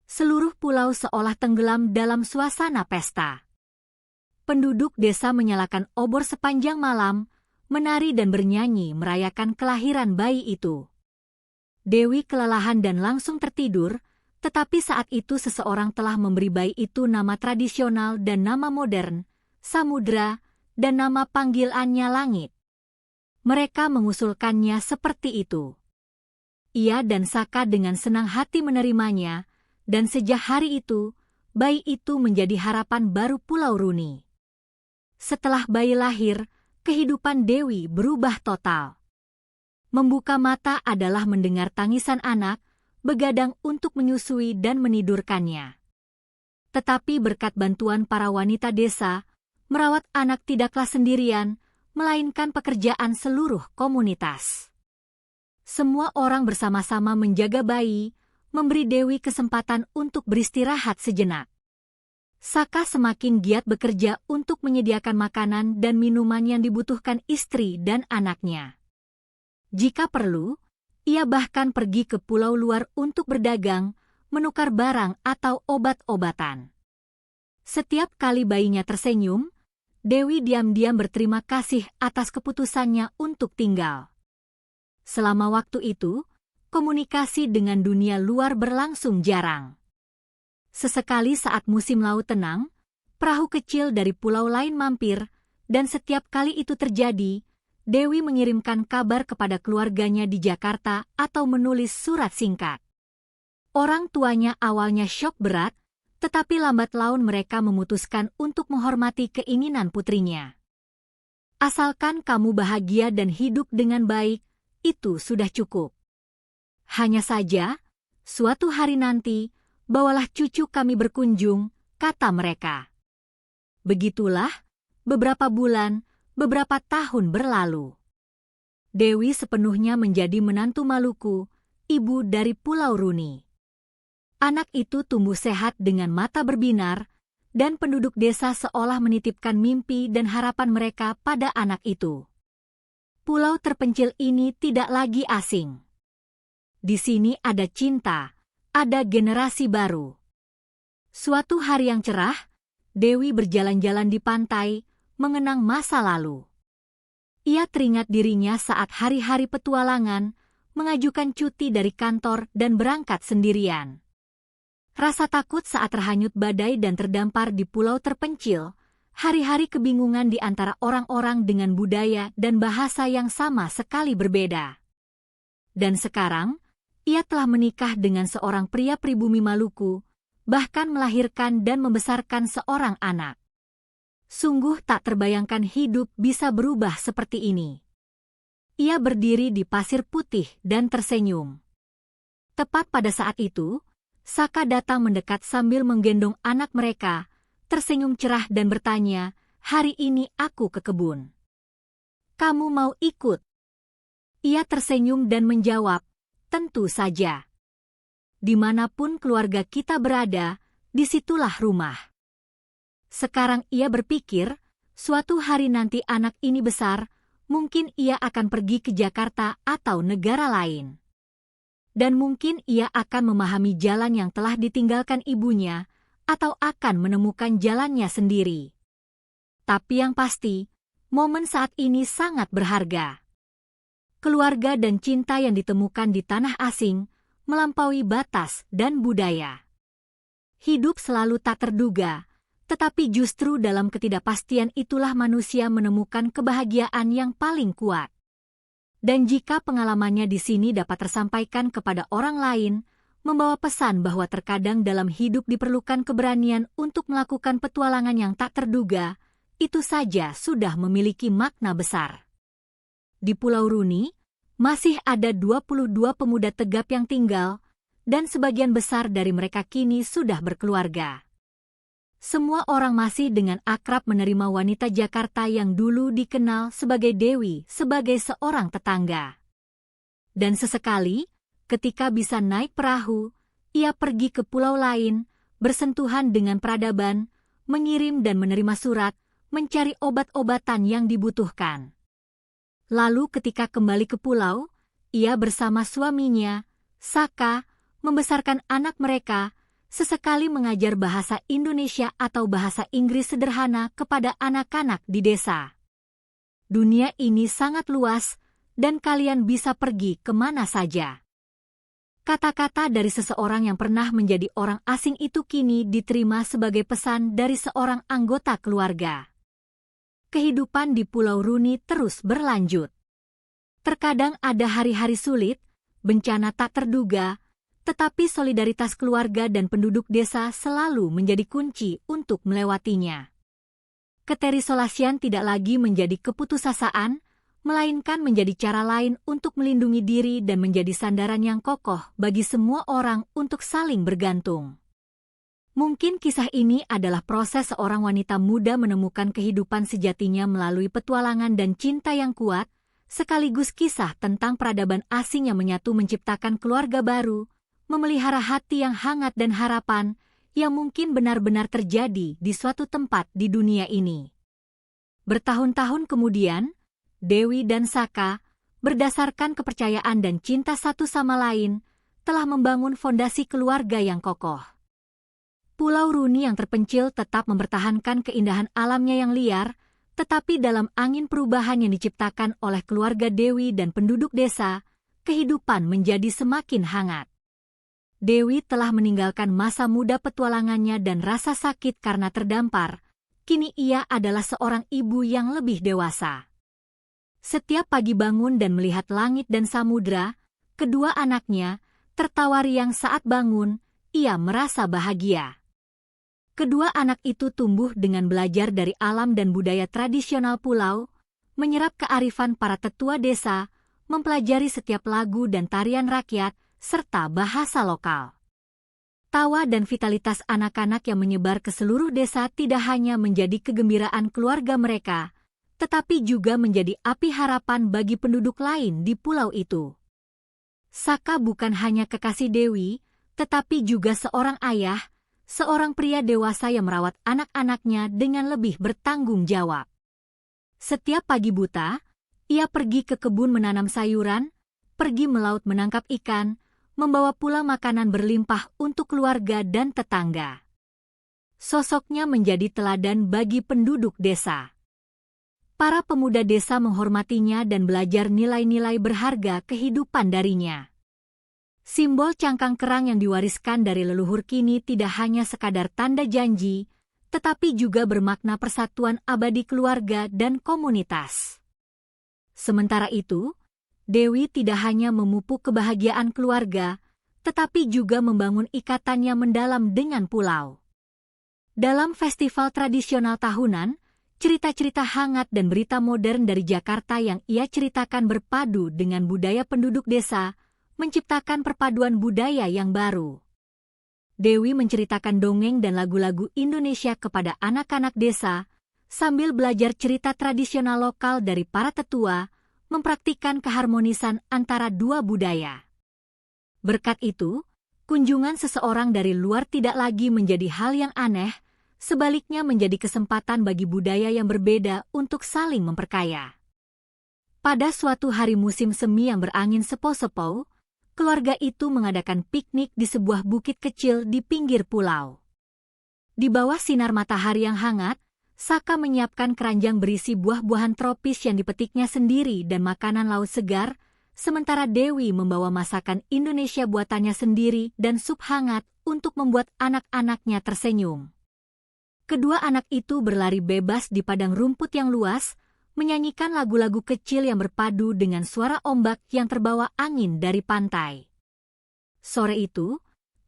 Speaker 1: Seluruh pulau seolah tenggelam dalam suasana pesta. Penduduk desa menyalakan obor sepanjang malam, menari dan bernyanyi merayakan kelahiran bayi itu. Dewi kelelahan dan langsung tertidur, tetapi saat itu seseorang telah memberi bayi itu nama tradisional dan nama modern, Samudra, dan nama panggilannya Langit. Mereka mengusulkannya seperti itu. Ia dan Saka dengan senang hati menerimanya, dan sejak hari itu, bayi itu menjadi harapan baru Pulau Runi. Setelah bayi lahir, kehidupan Dewi berubah total. Membuka mata adalah mendengar tangisan anak, begadang untuk menyusui dan menidurkannya. Tetapi berkat bantuan para wanita desa, merawat anak tidaklah sendirian, melainkan pekerjaan seluruh komunitas. Semua orang bersama-sama menjaga bayi, memberi Dewi kesempatan untuk beristirahat sejenak. Saka semakin giat bekerja untuk menyediakan makanan dan minuman yang dibutuhkan istri dan anaknya. Jika perlu, ia bahkan pergi ke pulau luar untuk berdagang, menukar barang atau obat-obatan. Setiap kali bayinya tersenyum, Dewi diam-diam berterima kasih atas keputusannya untuk tinggal. Selama waktu itu, komunikasi dengan dunia luar berlangsung jarang. Sesekali saat musim laut tenang, perahu kecil dari pulau lain mampir, dan setiap kali itu terjadi, Dewi mengirimkan kabar kepada keluarganya di Jakarta atau menulis surat singkat. Orang tuanya awalnya syok berat, tetapi lambat laun mereka memutuskan untuk menghormati keinginan putrinya. Asalkan kamu bahagia dan hidup dengan baik, itu sudah cukup. Hanya saja, suatu hari nanti, bawalah cucu kami berkunjung, kata mereka. Begitulah, beberapa bulan, beberapa tahun berlalu. Dewi sepenuhnya menjadi menantu Maluku, ibu dari Pulau Runi. Anak itu tumbuh sehat dengan mata berbinar, dan penduduk desa seolah menitipkan mimpi dan harapan mereka pada anak itu. Pulau terpencil ini tidak lagi asing. Di sini ada cinta, ada generasi baru. Suatu hari yang cerah, Dewi berjalan-jalan di pantai, mengenang masa lalu. Ia teringat dirinya saat hari-hari petualangan, mengajukan cuti dari kantor dan berangkat sendirian. Rasa takut saat terhanyut badai dan terdampar di pulau terpencil, hari-hari kebingungan di antara orang-orang dengan budaya dan bahasa yang sama sekali berbeda. Dan sekarang, ia telah menikah dengan seorang pria pribumi Maluku, bahkan melahirkan dan membesarkan seorang anak. Sungguh tak terbayangkan hidup bisa berubah seperti ini. Ia berdiri di pasir putih dan tersenyum. Tepat pada saat itu, Saka datang mendekat sambil menggendong anak mereka, tersenyum cerah dan bertanya, "Hari ini aku ke kebun. Kamu mau ikut?" Ia tersenyum dan menjawab, "Tentu saja. Dimanapun keluarga kita berada, disitulah rumah." Sekarang ia berpikir, suatu hari nanti anak ini besar, mungkin ia akan pergi ke Jakarta atau negara lain. Dan mungkin ia akan memahami jalan yang telah ditinggalkan ibunya, atau akan menemukan jalannya sendiri. Tapi yang pasti, momen saat ini sangat berharga. Keluarga dan cinta yang ditemukan di tanah asing, melampaui batas dan budaya. Hidup selalu tak terduga, tetapi justru dalam ketidakpastian itulah manusia menemukan kebahagiaan yang paling kuat. Dan jika pengalamannya di sini dapat tersampaikan kepada orang lain, membawa pesan bahwa terkadang dalam hidup diperlukan keberanian untuk melakukan petualangan yang tak terduga, itu saja sudah memiliki makna besar. Di Pulau Runi, masih ada 22 pemuda tegap yang tinggal, dan sebagian besar dari mereka kini sudah berkeluarga. Semua orang masih dengan akrab menerima wanita Jakarta yang dulu dikenal sebagai Dewi sebagai seorang tetangga. Dan sesekali, ketika bisa naik perahu, ia pergi ke pulau lain, bersentuhan dengan peradaban, mengirim dan menerima surat, mencari obat-obatan yang dibutuhkan. Lalu ketika kembali ke pulau, ia bersama suaminya, Saka, membesarkan anak mereka, sesekali mengajar bahasa Indonesia atau bahasa Inggris sederhana kepada anak-anak di desa. Dunia ini sangat luas, dan kalian bisa pergi kemana saja. Kata-kata dari seseorang yang pernah menjadi orang asing itu kini diterima sebagai pesan dari seorang anggota keluarga. Kehidupan di Pulau Rooney terus berlanjut. Terkadang ada hari-hari sulit, bencana tak terduga, tetapi solidaritas keluarga dan penduduk desa selalu menjadi kunci untuk melewatinya. Keterisolasian tidak lagi menjadi keputusasaan, melainkan menjadi cara lain untuk melindungi diri dan menjadi sandaran yang kokoh bagi semua orang untuk saling bergantung. Mungkin kisah ini adalah proses seorang wanita muda menemukan kehidupan sejatinya melalui petualangan dan cinta yang kuat, sekaligus kisah tentang peradaban asing yang menyatu menciptakan keluarga baru, memelihara hati yang hangat dan harapan yang mungkin benar-benar terjadi di suatu tempat di dunia ini. Bertahun-tahun kemudian, Dewi dan Saka, berdasarkan kepercayaan dan cinta satu sama lain, telah membangun fondasi keluarga yang kokoh. Pulau Rooney yang terpencil tetap mempertahankan keindahan alamnya yang liar, tetapi dalam angin perubahan yang diciptakan oleh keluarga Dewi dan penduduk desa, kehidupan menjadi semakin hangat. Dewi telah meninggalkan masa muda petualangannya dan rasa sakit karena terdampar. Kini ia adalah seorang ibu yang lebih dewasa. Setiap pagi bangun dan melihat langit dan samudra, kedua anaknya tertawa riang saat bangun, ia merasa bahagia. Kedua anak itu tumbuh dengan belajar dari alam dan budaya tradisional pulau, menyerap kearifan para tetua desa, mempelajari setiap lagu dan tarian rakyat, serta bahasa lokal. Tawa dan vitalitas anak-anak yang menyebar ke seluruh desa tidak hanya menjadi kegembiraan keluarga mereka, tetapi juga menjadi api harapan bagi penduduk lain di pulau itu. Saka bukan hanya kekasih Dewi, tetapi juga seorang ayah, seorang pria dewasa yang merawat anak-anaknya dengan lebih bertanggung jawab. Setiap pagi buta, ia pergi ke kebun menanam sayuran, pergi melaut menangkap ikan, membawa pula makanan berlimpah untuk keluarga dan tetangga. Sosoknya menjadi teladan bagi penduduk desa. Para pemuda desa menghormatinya dan belajar nilai-nilai berharga kehidupan darinya. Simbol cangkang kerang yang diwariskan dari leluhur kini tidak hanya sekadar tanda janji, tetapi juga bermakna persatuan abadi keluarga dan komunitas. Sementara itu, Dewi tidak hanya memupuk kebahagiaan keluarga, tetapi juga membangun ikatan yang mendalam dengan pulau. Dalam festival tradisional tahunan, cerita-cerita hangat dan berita modern dari Jakarta yang ia ceritakan berpadu dengan budaya penduduk desa, menciptakan perpaduan budaya yang baru. Dewi menceritakan dongeng dan lagu-lagu Indonesia kepada anak-anak desa, sambil belajar cerita tradisional lokal dari para tetua, mempraktikkan keharmonisan antara dua budaya. Berkat itu, kunjungan seseorang dari luar tidak lagi menjadi hal yang aneh, sebaliknya menjadi kesempatan bagi budaya yang berbeda untuk saling memperkaya. Pada suatu hari musim semi yang berangin sepau-sepau, keluarga itu mengadakan piknik di sebuah bukit kecil di pinggir pulau. Di bawah sinar matahari yang hangat, Saka menyiapkan keranjang berisi buah-buahan tropis yang dipetiknya sendiri dan makanan laut segar, sementara Dewi membawa masakan Indonesia buatannya sendiri dan sup hangat untuk membuat anak-anaknya tersenyum. Kedua anak itu berlari bebas di padang rumput yang luas, menyanyikan lagu-lagu kecil yang berpadu dengan suara ombak yang terbawa angin dari pantai. Sore itu,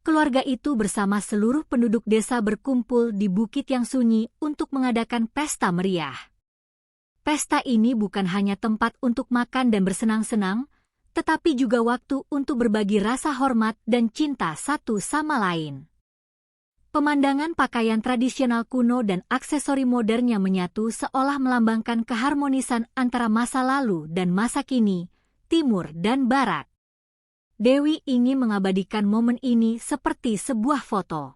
Speaker 1: keluarga itu bersama seluruh penduduk desa berkumpul di bukit yang sunyi untuk mengadakan pesta meriah. Pesta ini bukan hanya tempat untuk makan dan bersenang-senang, tetapi juga waktu untuk berbagi rasa hormat dan cinta satu sama lain. Pemandangan pakaian tradisional kuno dan aksesori modern yang menyatu seolah melambangkan keharmonisan antara masa lalu dan masa kini, timur dan barat. Dewi ingin mengabadikan momen ini seperti sebuah foto.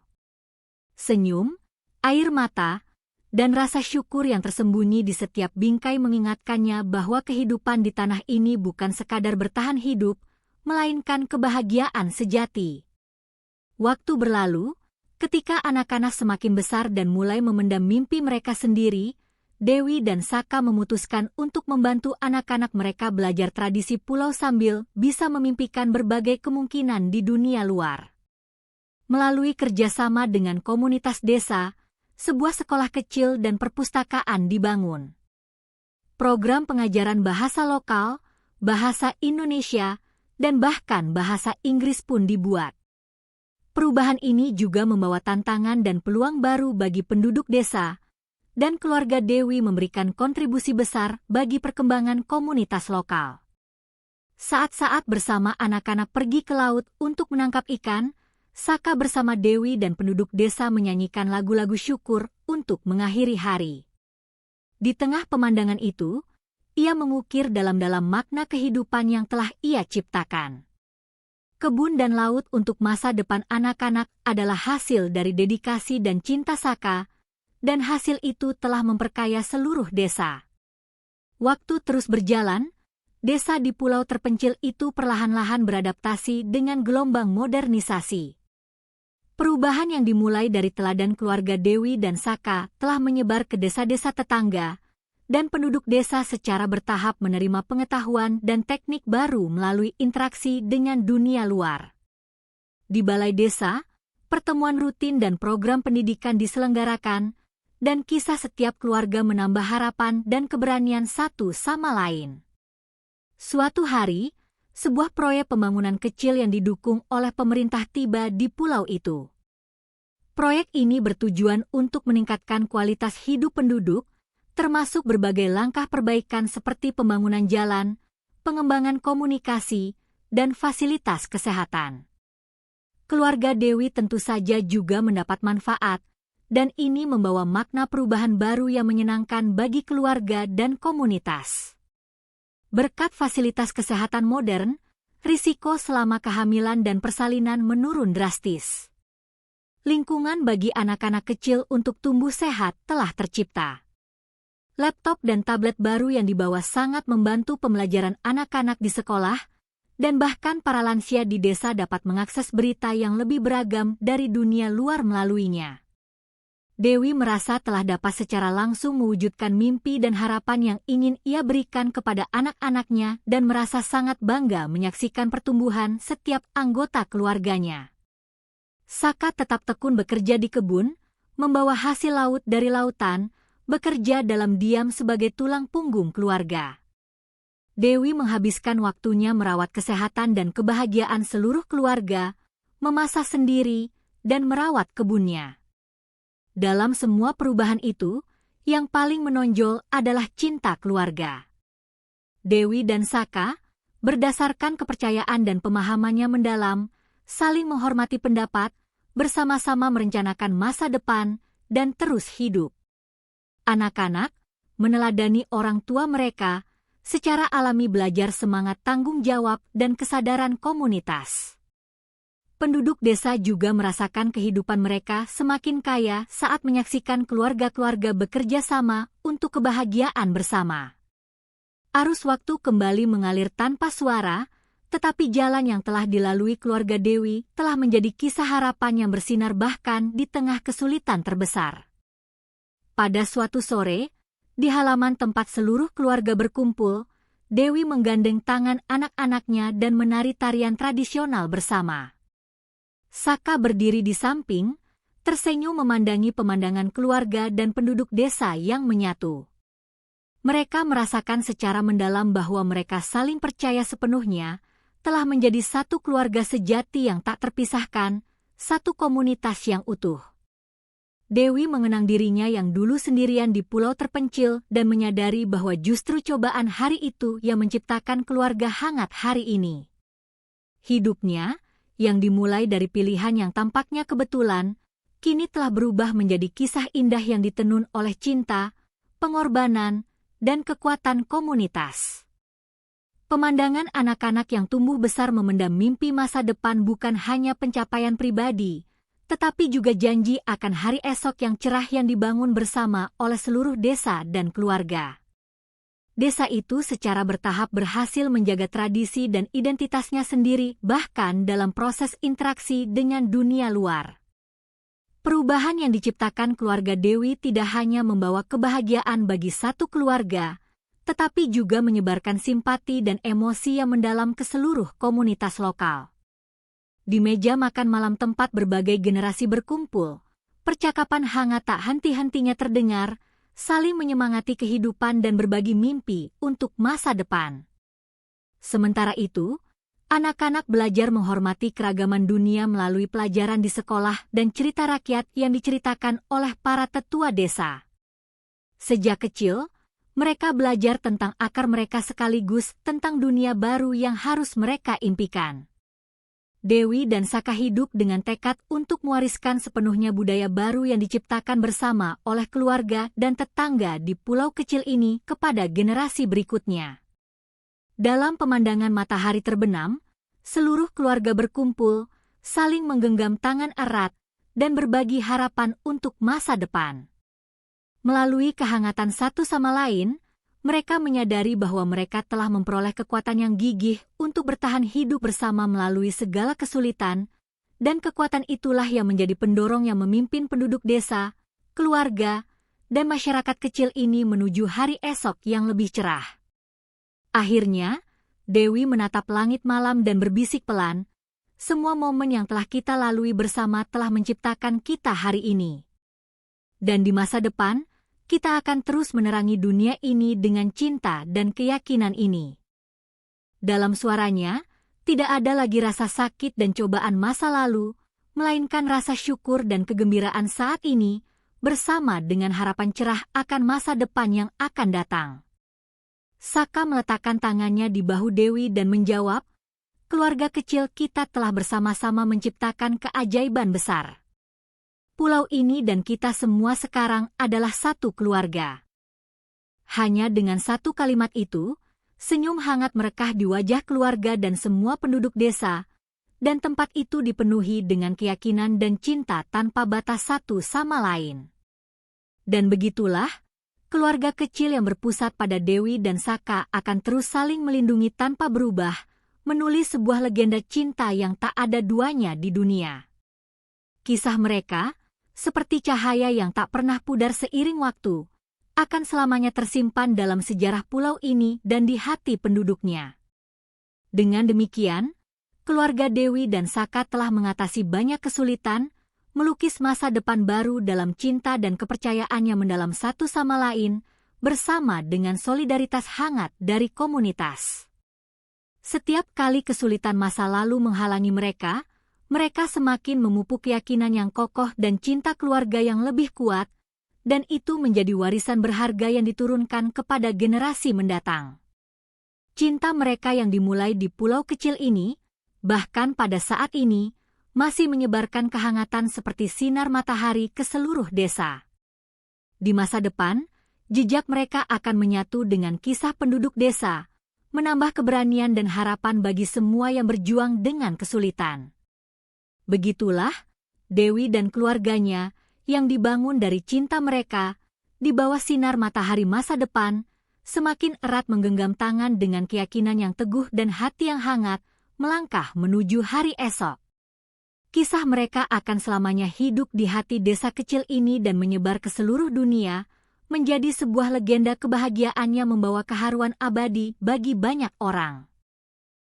Speaker 1: Senyum, air mata, dan rasa syukur yang tersembunyi di setiap bingkai mengingatkannya bahwa kehidupan di tanah ini bukan sekadar bertahan hidup, melainkan kebahagiaan sejati. Waktu berlalu, ketika anak-anak semakin besar dan mulai memendam mimpi mereka sendiri, Dewi dan Saka memutuskan untuk membantu anak-anak mereka belajar tradisi pulau sambil bisa memimpikan berbagai kemungkinan di dunia luar. Melalui kerjasama dengan komunitas desa, sebuah sekolah kecil dan perpustakaan dibangun. Program pengajaran bahasa lokal, bahasa Indonesia, dan bahkan bahasa Inggris pun dibuat. Perubahan ini juga membawa tantangan dan peluang baru bagi penduduk desa, dan keluarga Dewi memberikan kontribusi besar bagi perkembangan komunitas lokal. Saat-saat bersama anak-anak pergi ke laut untuk menangkap ikan, Saka bersama Dewi dan penduduk desa menyanyikan lagu-lagu syukur untuk mengakhiri hari. Di tengah pemandangan itu, ia mengukir dalam-dalam makna kehidupan yang telah ia ciptakan. Kebun dan laut untuk masa depan anak-anak adalah hasil dari dedikasi dan cinta Saka, dan hasil itu telah memperkaya seluruh desa. Waktu terus berjalan, desa di pulau terpencil itu perlahan-lahan beradaptasi dengan gelombang modernisasi. Perubahan yang dimulai dari teladan keluarga Dewi dan Saka telah menyebar ke desa-desa tetangga, dan penduduk desa secara bertahap menerima pengetahuan dan teknik baru melalui interaksi dengan dunia luar. Di balai desa, pertemuan rutin dan program pendidikan diselenggarakan, dan kisah setiap keluarga menambah harapan dan keberanian satu sama lain. Suatu hari, sebuah proyek pembangunan kecil yang didukung oleh pemerintah tiba di pulau itu. Proyek ini bertujuan untuk meningkatkan kualitas hidup penduduk, termasuk berbagai langkah perbaikan seperti pembangunan jalan, pengembangan komunikasi, dan fasilitas kesehatan. Keluarga Dewi tentu saja juga mendapat manfaat, dan ini membawa makna perubahan baru yang menyenangkan bagi keluarga dan komunitas. Berkat fasilitas kesehatan modern, risiko selama kehamilan dan persalinan menurun drastis. Lingkungan bagi anak-anak kecil untuk tumbuh sehat telah tercipta. Laptop dan tablet baru yang dibawa sangat membantu pembelajaran anak-anak di sekolah, dan bahkan para lansia di desa dapat mengakses berita yang lebih beragam dari dunia luar melaluinya. Dewi merasa telah dapat secara langsung mewujudkan mimpi dan harapan yang ingin ia berikan kepada anak-anaknya dan merasa sangat bangga menyaksikan pertumbuhan setiap anggota keluarganya. Saka tetap tekun bekerja di kebun, membawa hasil laut dari lautan, bekerja dalam diam sebagai tulang punggung keluarga. Dewi menghabiskan waktunya merawat kesehatan dan kebahagiaan seluruh keluarga, memasak sendiri, dan merawat kebunnya. Dalam semua perubahan itu, yang paling menonjol adalah cinta keluarga. Dewi dan Saka, berdasarkan kepercayaan dan pemahamannya mendalam, saling menghormati pendapat, bersama-sama merencanakan masa depan, dan terus hidup. Anak-anak, meneladani orang tua mereka, secara alami belajar semangat tanggung jawab dan kesadaran komunitas. Penduduk desa juga merasakan kehidupan mereka semakin kaya saat menyaksikan keluarga-keluarga bekerja sama untuk kebahagiaan bersama. Arus waktu kembali mengalir tanpa suara, tetapi jalan yang telah dilalui keluarga Dewi telah menjadi kisah harapan yang bersinar bahkan di tengah kesulitan terbesar. Pada suatu sore, di halaman tempat seluruh keluarga berkumpul, Dewi menggandeng tangan anak-anaknya dan menari tarian tradisional bersama. Saka berdiri di samping, tersenyum memandangi pemandangan keluarga dan penduduk desa yang menyatu. Mereka merasakan secara mendalam bahwa mereka saling percaya sepenuhnya, telah menjadi satu keluarga sejati yang tak terpisahkan, satu komunitas yang utuh. Dewi mengenang dirinya yang dulu sendirian di pulau terpencil dan menyadari bahwa justru cobaan hari itu yang menciptakan keluarga hangat hari ini. Hidupnya, yang dimulai dari pilihan yang tampaknya kebetulan, kini telah berubah menjadi kisah indah yang ditenun oleh cinta, pengorbanan, dan kekuatan komunitas. Pemandangan anak-anak yang tumbuh besar memendam mimpi masa depan bukan hanya pencapaian pribadi, tetapi juga janji akan hari esok yang cerah yang dibangun bersama oleh seluruh desa dan keluarga. Desa itu secara bertahap berhasil menjaga tradisi dan identitasnya sendiri, bahkan dalam proses interaksi dengan dunia luar. Perubahan yang diciptakan keluarga Dewi tidak hanya membawa kebahagiaan bagi satu keluarga, tetapi juga menyebarkan simpati dan emosi yang mendalam ke seluruh komunitas lokal. Di meja makan malam tempat berbagai generasi berkumpul, percakapan hangat tak henti-hentinya terdengar, saling menyemangati kehidupan dan berbagi mimpi untuk masa depan. Sementara itu, anak-anak belajar menghormati keragaman dunia melalui pelajaran di sekolah dan cerita rakyat yang diceritakan oleh para tetua desa. Sejak kecil, mereka belajar tentang akar mereka sekaligus tentang dunia baru yang harus mereka impikan. Dewi dan Saka hidup dengan tekad untuk mewariskan sepenuhnya budaya baru yang diciptakan bersama oleh keluarga dan tetangga di pulau kecil ini kepada generasi berikutnya. Dalam pemandangan matahari terbenam, seluruh keluarga berkumpul, saling menggenggam tangan erat, dan berbagi harapan untuk masa depan. Melalui kehangatan satu sama lain, mereka menyadari bahwa mereka telah memperoleh kekuatan yang gigih untuk bertahan hidup bersama melalui segala kesulitan, dan kekuatan itulah yang menjadi pendorong yang memimpin penduduk desa, keluarga, dan masyarakat kecil ini menuju hari esok yang lebih cerah. Akhirnya, Dewi menatap langit malam dan berbisik pelan, "Semua momen yang telah kita lalui bersama telah menciptakan kita hari ini. Dan di masa depan, kita akan terus menerangi dunia ini dengan cinta dan keyakinan ini." Dalam suaranya, tidak ada lagi rasa sakit dan cobaan masa lalu, melainkan rasa syukur dan kegembiraan saat ini, bersama dengan harapan cerah akan masa depan yang akan datang. Saka meletakkan tangannya di bahu Dewi dan menjawab, "Keluarga kecil kita telah bersama-sama menciptakan keajaiban besar. Pulau ini dan kita semua sekarang adalah satu keluarga." Hanya dengan satu kalimat itu, senyum hangat merekah di wajah keluarga dan semua penduduk desa, dan tempat itu dipenuhi dengan keyakinan dan cinta tanpa batas satu sama lain. Dan begitulah, keluarga kecil yang berpusat pada Dewi dan Saka akan terus saling melindungi tanpa berubah, menulis sebuah legenda cinta yang tak ada duanya di dunia. Kisah mereka, seperti cahaya yang tak pernah pudar seiring waktu, akan selamanya tersimpan dalam sejarah pulau ini dan di hati penduduknya. Dengan demikian, keluarga Dewi dan Saka telah mengatasi banyak kesulitan, melukis masa depan baru dalam cinta dan kepercayaan yang mendalam satu sama lain, bersama dengan solidaritas hangat dari komunitas. Setiap kali kesulitan masa lalu menghalangi mereka semakin memupuk keyakinan yang kokoh dan cinta keluarga yang lebih kuat, dan itu menjadi warisan berharga yang diturunkan kepada generasi mendatang. Cinta mereka yang dimulai di pulau kecil ini, bahkan pada saat ini, masih menyebarkan kehangatan seperti sinar matahari ke seluruh desa. Di masa depan, jejak mereka akan menyatu dengan kisah penduduk desa, menambah keberanian dan harapan bagi semua yang berjuang dengan kesulitan. Begitulah, Dewi dan keluarganya, yang dibangun dari cinta mereka, di bawah sinar matahari masa depan, semakin erat menggenggam tangan dengan keyakinan yang teguh dan hati yang hangat, melangkah menuju hari esok. Kisah mereka akan selamanya hidup di hati desa kecil ini dan menyebar ke seluruh dunia, menjadi sebuah legenda kebahagiaan yang membawa keharuan abadi bagi banyak orang.